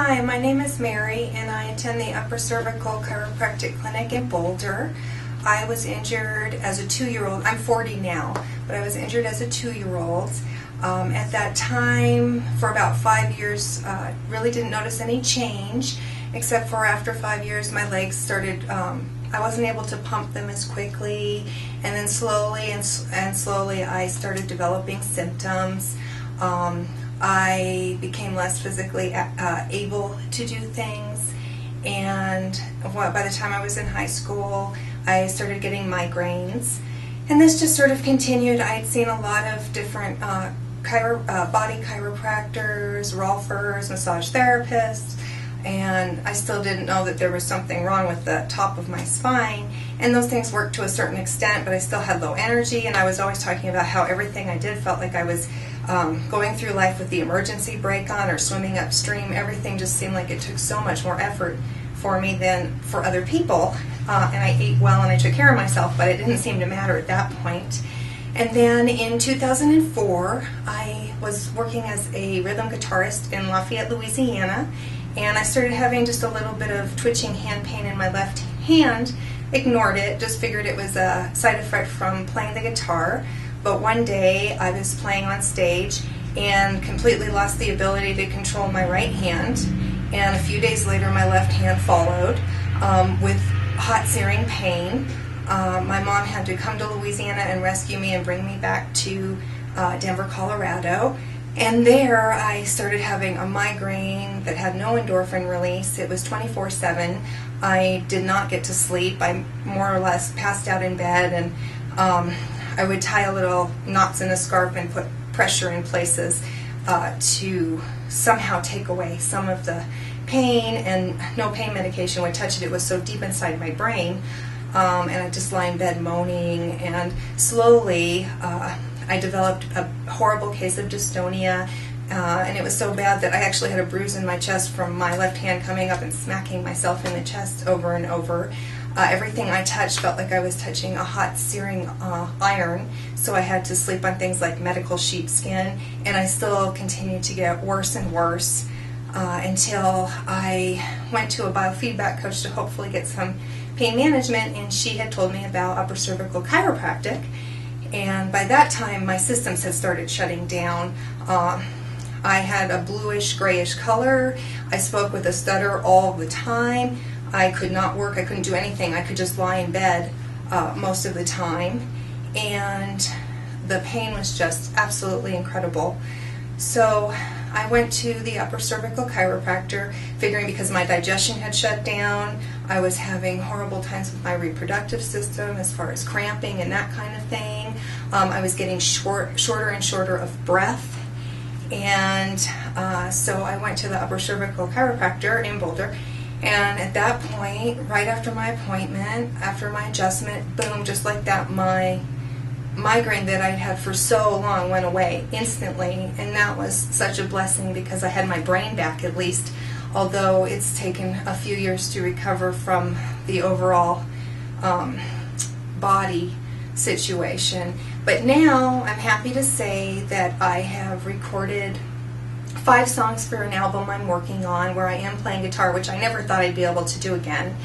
Hi, my name is Mary and I attend the Upper Cervical Chiropractic Clinic in Boulder. I was injured as a 2-year-old. I'm 40 now, but I was injured as a 2-year-old. At that time, for about 5 years, really didn't notice any change, except for after 5 years my legs started, I wasn't able to pump them as quickly, and then slowly and slowly I started developing symptoms. I became less physically able to do things, and by the time I was in high school I started getting migraines, and this just sort of continued. I had seen a lot of different body chiropractors, rolfers, massage therapists, and I still didn't know that there was something wrong with the top of my spine, and those things worked to a certain extent, but I still had low energy, and I was always talking about how everything I did felt like I was going through life with the emergency brake on or swimming upstream. Everything just seemed like it took so much more effort for me than for other people, and I ate well and I took care of myself, but it didn't seem to matter at that point. And then in 2004 I was working as a rhythm guitarist in Lafayette, Louisiana, and I started having just a little bit of twitching hand pain in my left hand. Ignored it, just figured it was a side effect from playing the guitar. But one day I was playing on stage and completely lost the ability to control my right hand, and a few days later my left hand followed with hot searing pain. My mom had to come to Louisiana and rescue me and bring me back to Denver, Colorado. And there I started having a migraine that had no endorphin release. It was 24/7. I did not get to sleep. I more or less passed out in bed, and I would tie a little knots in a scarf and put pressure in places to somehow take away some of the pain, and no pain medication would touch it. It was so deep inside my brain, and I'd just lie in bed moaning, and slowly I developed a horrible case of dystonia, and it was so bad that I actually had a bruise in my chest from my left hand coming up and smacking myself in the chest over and over. Everything I touched felt like I was touching a hot searing iron, so I had to sleep on things like medical sheepskin, and I still continued to get worse and worse until I went to a biofeedback coach to hopefully get some pain management, and she had told me about upper cervical chiropractic. And by that time my systems had started shutting down. I had a bluish grayish color. I spoke with a stutter all the time. I could not work. I couldn't do anything. I could just lie in bed most of the time, and the pain was just absolutely incredible. So I went to the upper cervical chiropractor, figuring because my digestion had shut down, I was having horrible times with my reproductive system as far as cramping and that kind of thing. I was getting shorter and shorter of breath, and so I went to the upper cervical chiropractor in Boulder. And at that point, right after my appointment, after my adjustment, boom, just like that, my migraine that I'd had for so long went away instantly. And that was such a blessing because I had my brain back at least, although it's taken a few years to recover from the overall body situation. But now I'm happy to say that I have recorded 5 songs for an album I'm working on where I am playing guitar, which I never thought I'd be able to do again.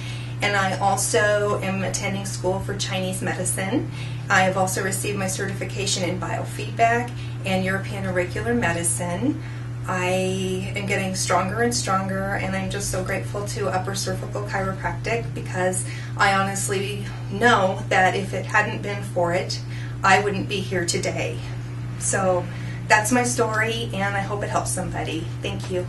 And I also am attending school for Chinese medicine. I have also received my certification in biofeedback and European auricular medicine. I am getting stronger and stronger, and I'm just so grateful to Upper Cervical Chiropractic because I honestly know that if it hadn't been for it, I wouldn't be here today. So that's my story, and I hope it helps somebody. Thank you.